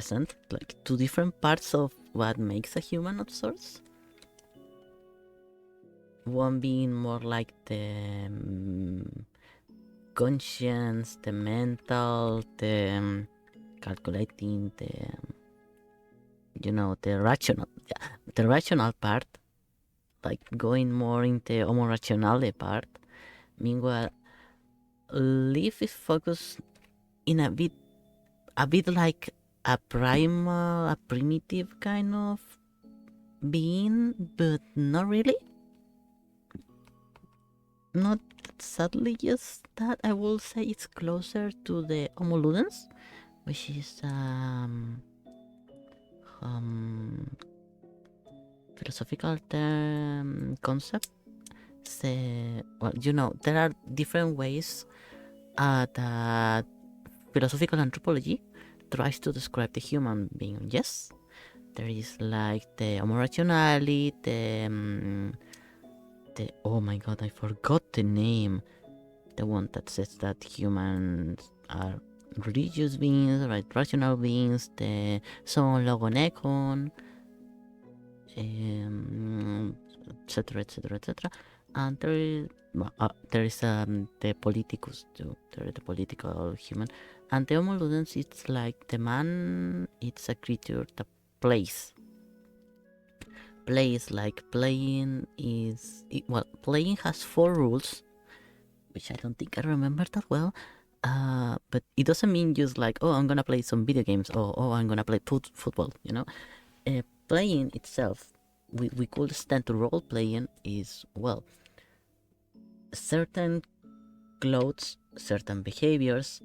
represent like two different parts of what makes a human of sorts. One being more like the conscience, the mental, the calculating, the rational part, like going more into homo rationale part. Meanwhile, Leaf is focused in a bit like a primal, a primitive kind of being, but not really. Not sadly just that. I will say it's closer to the Homo ludens, which is philosophical term concept. Well, there are different ways that philosophical anthropology tries to describe the human being. Yes, there is like the homo rationale, the oh my god, I forgot the name. The one that says that humans are religious beings, right? Rational beings. The son logonekon, etc., etc., etc. And there is the politicus too. There is the political human, and the Homo ludens. It's like the man. It's a creature that plays. Like playing is playing has 4 rules, which I don't think I remember that well. But it doesn't mean just like, oh, I'm gonna play some video games, or oh, I'm gonna play football. Playing itself, we could extend to role playing is certain clothes, certain behaviors,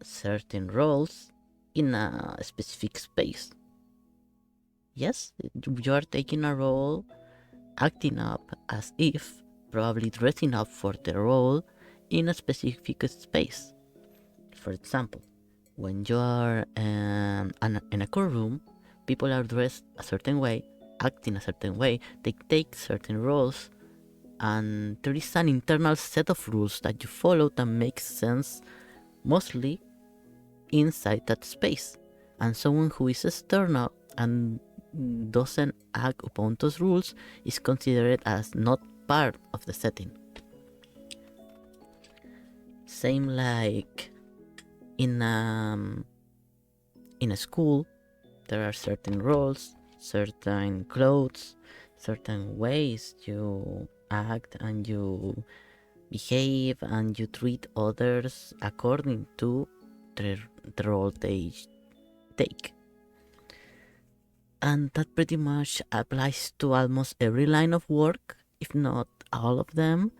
certain roles in a specific space. Yes, you are taking a role, acting up as if, probably dressing up for the role in a specific space. For example, when you are in a courtroom, people are dressed a certain way, acting a certain way, they take certain roles, and there is an internal set of rules that you follow that makes sense mostly inside that space. And someone who is external and doesn't act upon those rules is considered as not part of the setting. Same like in a school, there are certain roles, certain clothes, certain ways you act and you behave and you treat others according to the role they take. And that pretty much applies to almost every line of work, if not all of them.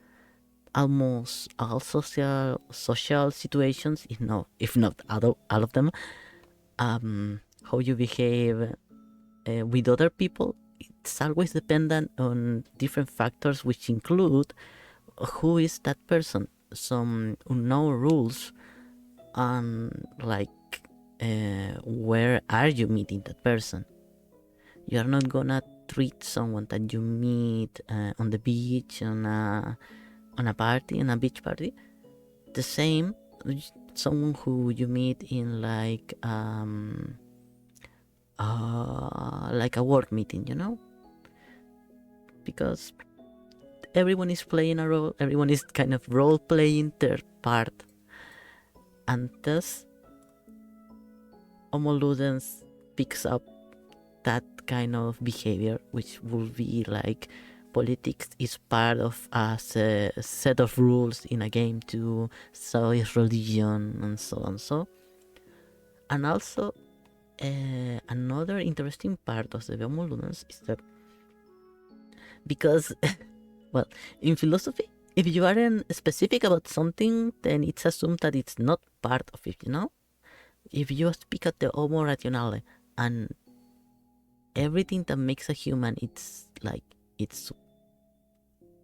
Almost all social situations, if not all of them. How you behave with other people, it's always dependent on different factors, which include who is that person, some unknown rules, and like where are you meeting that person. You are not gonna treat someone that you meet on the beach, on a party, on a beach party, the same someone who you meet in like a work meeting, because everyone is playing a role, everyone is kind of role playing their part, and thus Homo ludens picks up that kind of behavior, which will be like politics is part of a set of rules in a game too, so is religion, and so on. And also another interesting part of the Homo ludens is that because in philosophy, if you aren't specific about something, then it's assumed that it's not part of it, If you speak at the Homo rationale and everything that makes a human, it's like its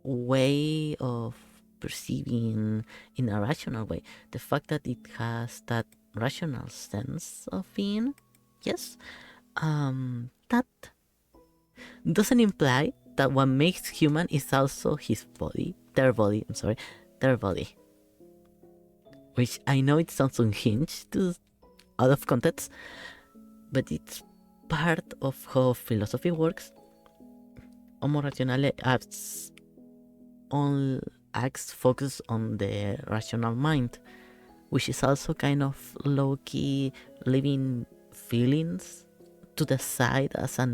way of perceiving in a rational way. The fact that it has that rational sense of being, yes, that doesn't imply that what makes human is also their body, which I know it sounds unhinged to out of context, but it's part of how philosophy works. Homo rationale acts focus on the rational mind, which is also kind of low-key leaving feelings to the side as a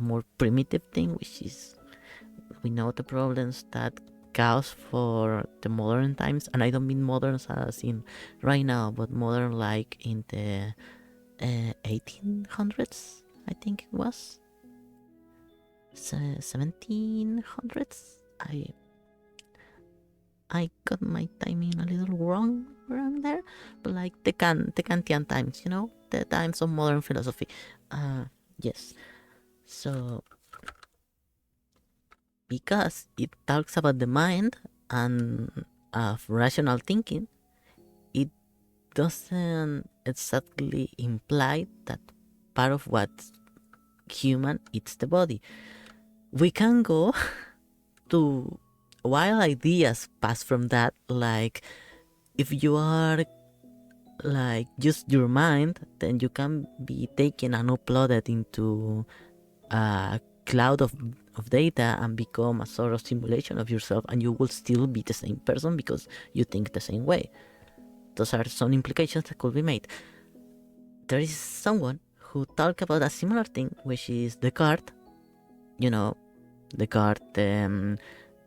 more primitive thing, which is, we know the problems that cause for the modern times, and I don't mean modern as in right now, but modern like in the 1800s, I think it was 1700s. I got my timing a little wrong around there, but like the Kantian times, the times of modern philosophy. Yes. So because it talks about the mind and of rational thinking, it doesn't exactly imply that part of what's human it's the body. We can go to wild ideas pass from that, like if you are like just your mind, then you can be taken and uploaded into a cloud of data and become a sort of simulation of yourself, and you will still be the same person because you think the same way. Those are some implications that could be made. There is someone who talked about a similar thing, which is Descartes. Descartes,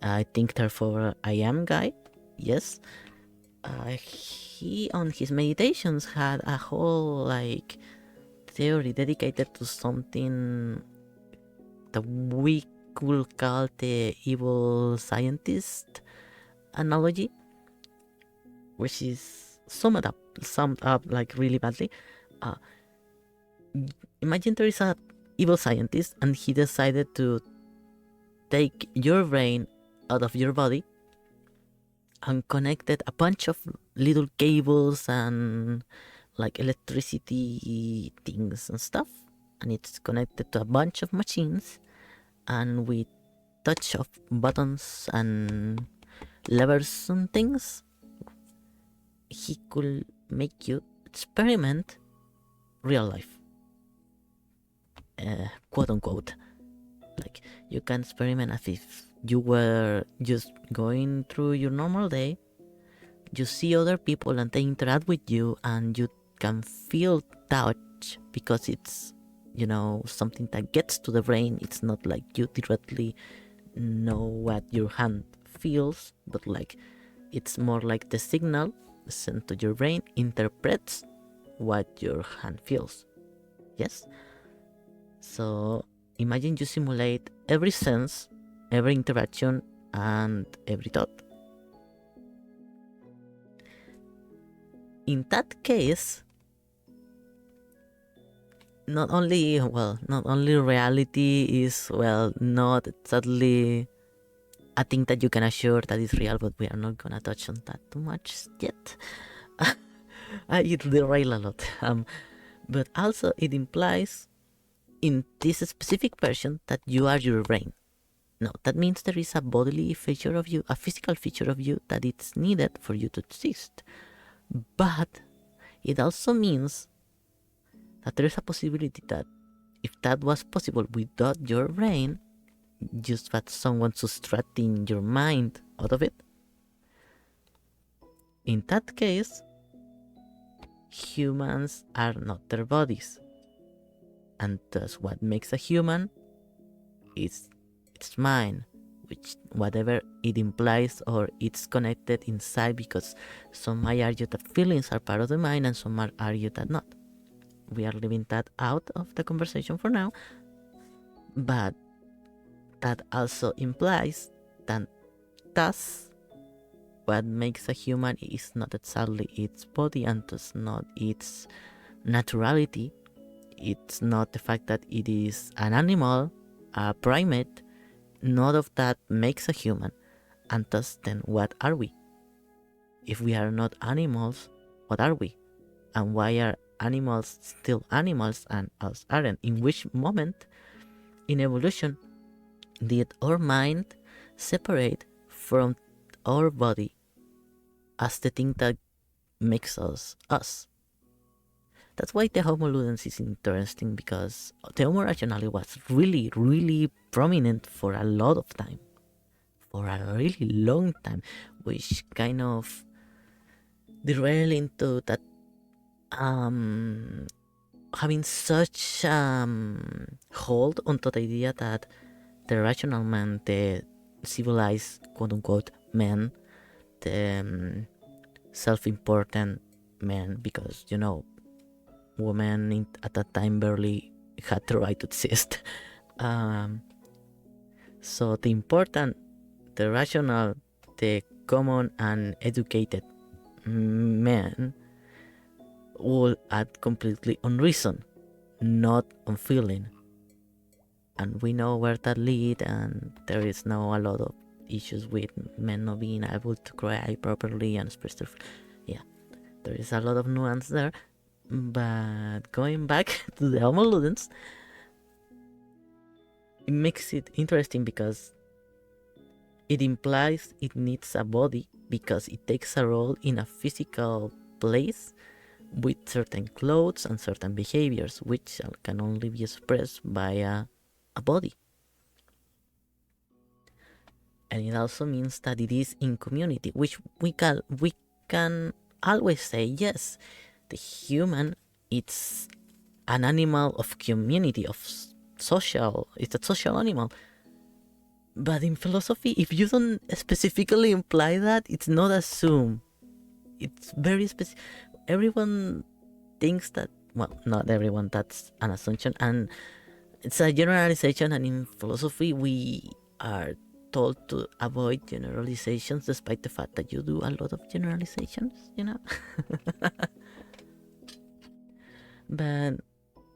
I think therefore I am guy. Yes. He on his meditations had a whole like theory dedicated to something that we could call the evil scientist analogy, which is summed up like really badly. Imagine there is a evil scientist and he decided to take your brain out of your body and connected a bunch of little cables and like electricity things and stuff, and it's connected to a bunch of machines, and with touch of buttons and levers and things, he could make you experiment real life, quote unquote. Like you can experiment as if you were just going through your normal day. You see other people and they interact with you, and you can feel touch because it's something that gets to the brain. It's not like you directly know what your hand feels, but like it's more like the signal sent to your brain interprets what your hand feels. Yes. So imagine you simulate every sense, every interaction, and every thought. In that case, not only reality is not exactly a thing that you can assure that is real, but we are not gonna touch on that too much yet. I derail a lot. But also it implies in this specific version that you are your brain. No, that means there is a bodily feature of you, a physical feature of you that it's needed for you to exist. But it also means that there is a possibility that if that was possible without your brain, just that someone subtracting your mind out of it, in that case, humans are not their bodies. And thus what makes a human is its mind, which whatever it implies, or it's connected inside, because some might argue that feelings are part of the mind and some might argue that not. We are leaving that out of the conversation for now, but that also implies that thus what makes a human is not exactly its body, and thus not its naturality. It's not the fact that it is an animal, a primate. None of that makes a human. And thus then what are we? If we are not animals, what are we? And why are animals still animals and us aren't? In which moment in evolution did our mind separate from our body as the thing that makes us us? That's why the Homo ludens is interesting, because the Homo rationale was really, really prominent for a lot of time, for a really long time, which kind of derailed into that having such hold onto the idea that the rational man, the civilized quote unquote man, the self-important man, because women at that time barely had the right to exist. So the important, the rational, the common and educated man will act completely on reason, not on feeling. And we know where that lead, and there is now a lot of issues with men not being able to cry properly and express their... Yeah, there is a lot of nuance there. But going back to the Homo ludens, it makes it interesting because it implies it needs a body, because it takes a role in a physical place with certain clothes and certain behaviors, which can only be expressed by a body. And it also means that it is in community, which we can always say, yes, the human, it's an animal of community, of social, it's a social animal. But in philosophy, if you don't specifically imply that, it's not assumed. It's very specific. Everyone thinks that, well, not everyone, that's an assumption, and it's a generalization, and in philosophy we are told to avoid generalizations, despite the fact that you do a lot of generalizations, But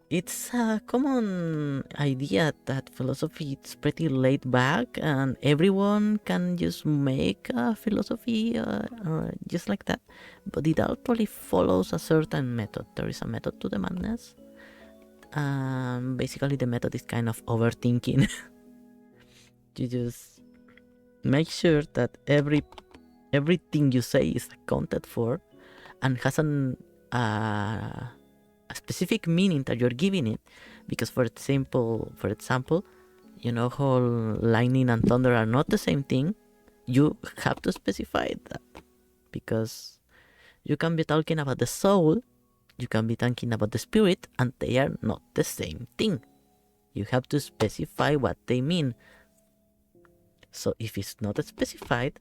it's a common idea that philosophy is pretty laid back and everyone can just make a philosophy just like that. But it actually follows a certain method. There is a method to the madness. Basically, the method is kind of overthinking. You just make sure that everything you say is accounted for and has a specific meaning that you're giving it. Because for example, you know how lightning and thunder are not the same thing. You have to specify that, because you can be talking about the soul, you can be talking about the spirit, and they are not the same thing. You have to specify what they mean. So if it's not specified,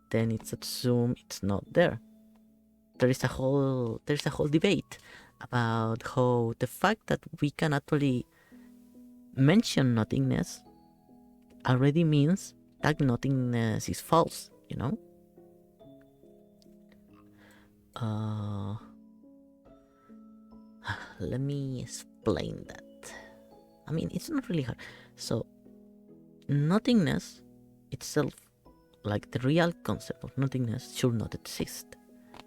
then it's assumed it's not there. There is a whole debate about how the fact that we can actually mention nothingness already means that nothingness is false, Let me explain that. I mean, it's not really hard. So, nothingness itself, like the real concept of nothingness, should not exist.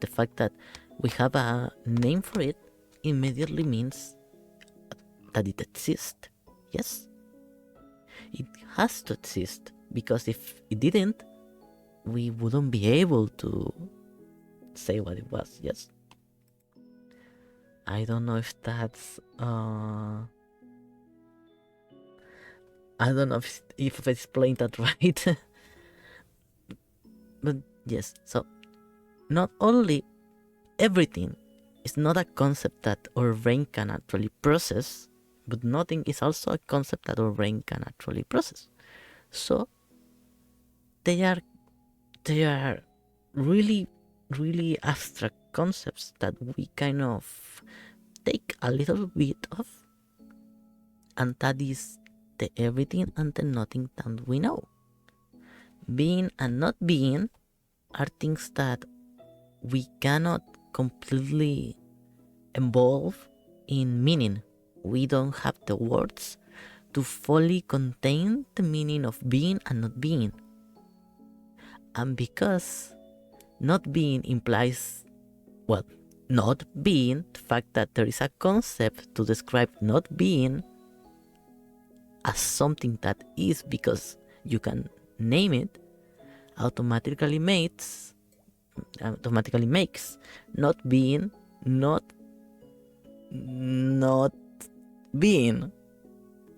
The fact that we have a name for it immediately means that it exists. Yes? It has to exist, because if it didn't, we wouldn't be able to say what it was. Yes? I don't know if that's I don't know if I explained that right. But yes, so not only everything is not a concept that our brain can actually process, but nothing is also a concept that our brain can actually process. So they are really, really abstract concepts that we kind of take a little bit of, and that is the everything and the nothing that we know. Being and not being are things that we cannot completely involve in meaning. We don't have the words to fully contain the meaning of being and not being. And because not being implies, well, not being, the fact that there is a concept to describe not being as something that is because you can name it, automatically makes not being not not being.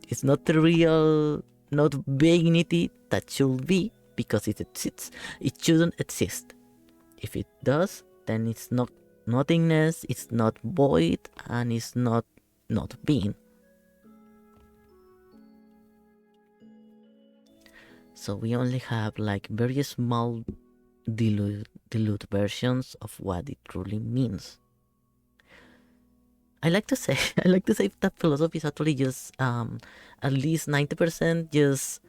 It's not the real, not beingness that should be, because it exists. It shouldn't exist. If it does, then it's not nothingness, it's not void, and it's not being. So we only have like very small dilute versions of what it truly means. I like to say that philosophy is actually just at least 90% just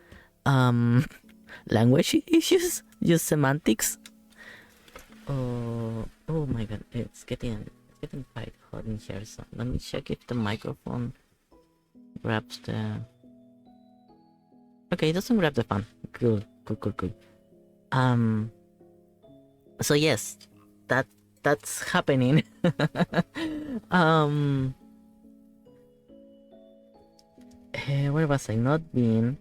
language issues, just semantics. Oh my god, it's getting quite hot in here. So let me check if the microphone grabs the. Okay, it doesn't grab the fan. Good. So yes, that's happening. Where was I? Not being.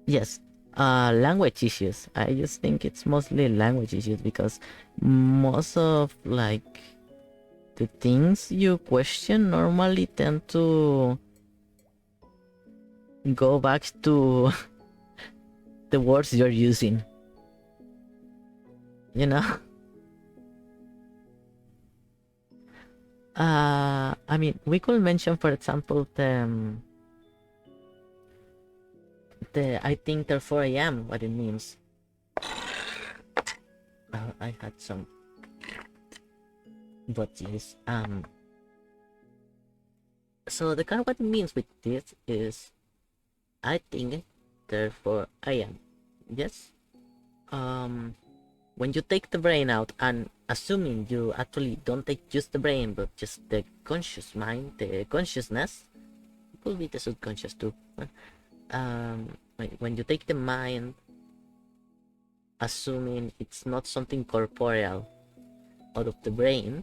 Yes. Language issues. I just think it's mostly language issues, because most of like the things you question normally tend to go back to the words you're using. You know? I mean, we could mention, for example, the I think therefore I am, what it means. I had some, but yes. So the kind of what it means with this is, I think, therefore I am. Yes. When you take the brain out, and assuming you actually don't take just the brain, but just the conscious mind, the consciousness, it could be the subconscious too. When you take the mind, assuming it's not something corporeal out of the brain,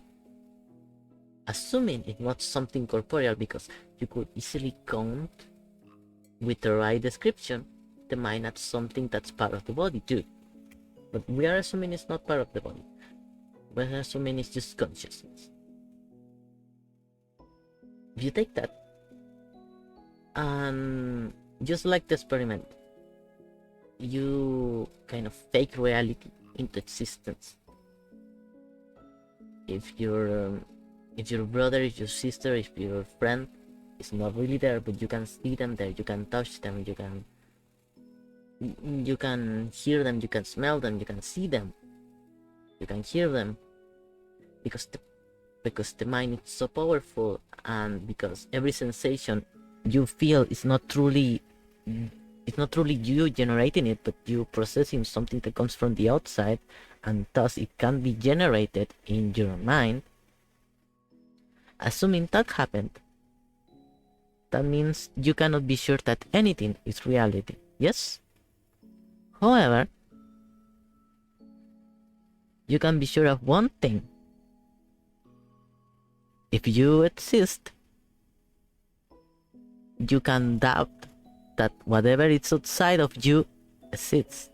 assuming it's not something corporeal, because you could easily count with the right description the mind as something that's part of the body too. But we are assuming it's not part of the body. We're assuming it's just consciousness. If you take that, and just like the experiment, you kind of fake reality into existence. If your brother, if your sister, if your friend is not really there, but you can see them there, you can touch them, you can hear them, you can smell them, you can see them, you can hear them, because the mind is so powerful, and because every sensation you feel is not truly you generating it, but you processing something that comes from the outside, and thus it can be generated in your mind. Assuming that happened, that means you cannot be sure that anything is reality. Yes? However, you can be sure of one thing. If you exist, you can doubt that whatever is outside of you exists.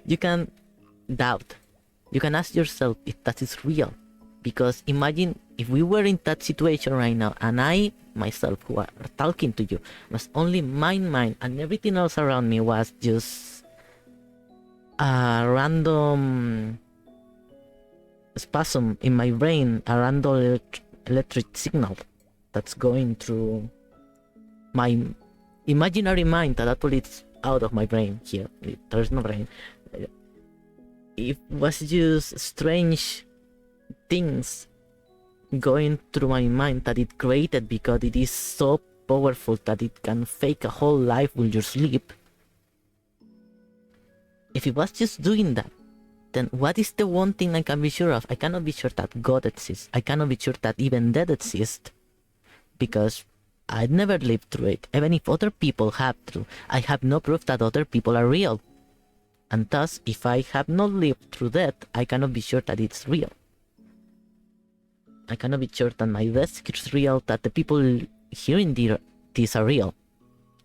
You can doubt. You can ask yourself if that is real. Because imagine if we were in that situation right now, and I, myself, who are talking to you, was only my mind, and everything else around me was just a random spasm in my brain, a random electric signal that's going through my imaginary mind that actually is out of my brain here. There's no brain. It was just strange things going through my mind that it created, because it is so powerful that it can fake a whole life while you sleep. If it was just doing that, then what is the one thing I can be sure of? I cannot be sure that God exists. I cannot be sure that even death exists, because I'd never lived through it. Even if other people have through, I have no proof that other people are real. And thus, if I have not lived through death, I cannot be sure that it's real. I cannot be sure that my desk is real, that the people hearing this are real.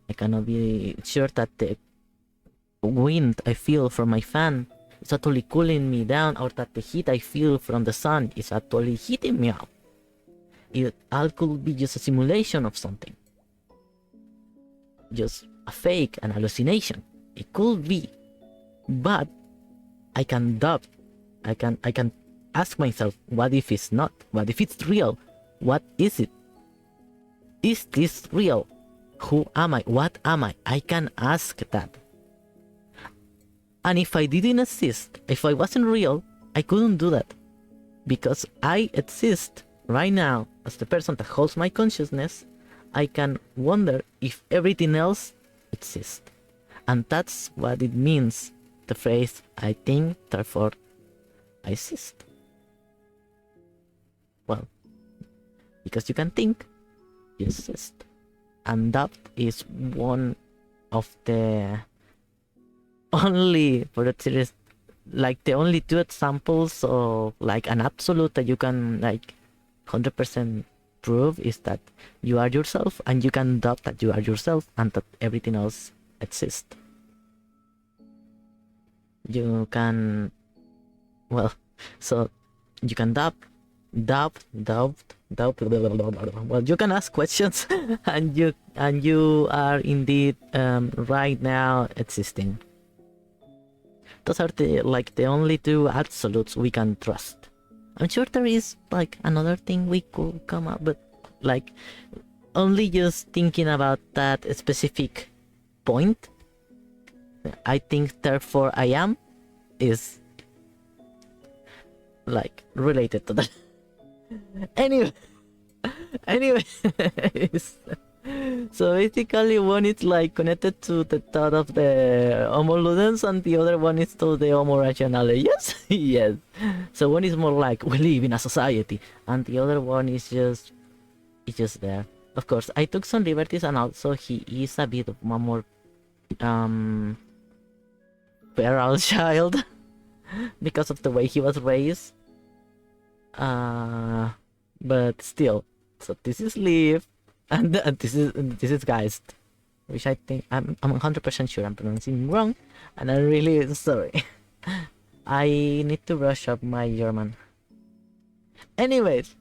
I cannot be sure that the wind I feel from my fan is actually cooling me down, or that the heat I feel from the sun is actually heating me up. It all could be just a simulation of something. Just a fake, an hallucination. It could be. But I can doubt. I can ask myself, what if it's not? What if it's real? What is it? Is this real? Who am I? What am I? I can ask that. And if I didn't exist, if I wasn't real, I couldn't do that. Because I exist right now as the person that holds my consciousness, I can wonder if everything else exists. And that's what it means, the phrase, I think, therefore I exist. Well, because you can think, you exist. And that is one of the only, for the series, like the only two examples of like an absolute that you can like 100% prove is that you are yourself, and you can doubt that you are yourself and that everything else exists. You can, well, so you can doubt. Well, you can ask questions, and you are indeed right now existing. Those are the only two absolutes we can trust. I'm sure there is like another thing we could come up, but like only just thinking about that specific point, I think therefore I am, is like related to that. Anyway, so basically one is like connected to the thought of the Homo ludens, and the other one is to the Homo rationale. Yes, yes. So one is more like we live in a society, and the other one is just there. Of course, I took some liberties, and also he is a bit of a more feral child because of the way he was raised. But still, so this is Liv, and this is Geist, which I think I'm 100% sure I'm pronouncing wrong, and I'm really sorry. I need to brush up my German. Anyways,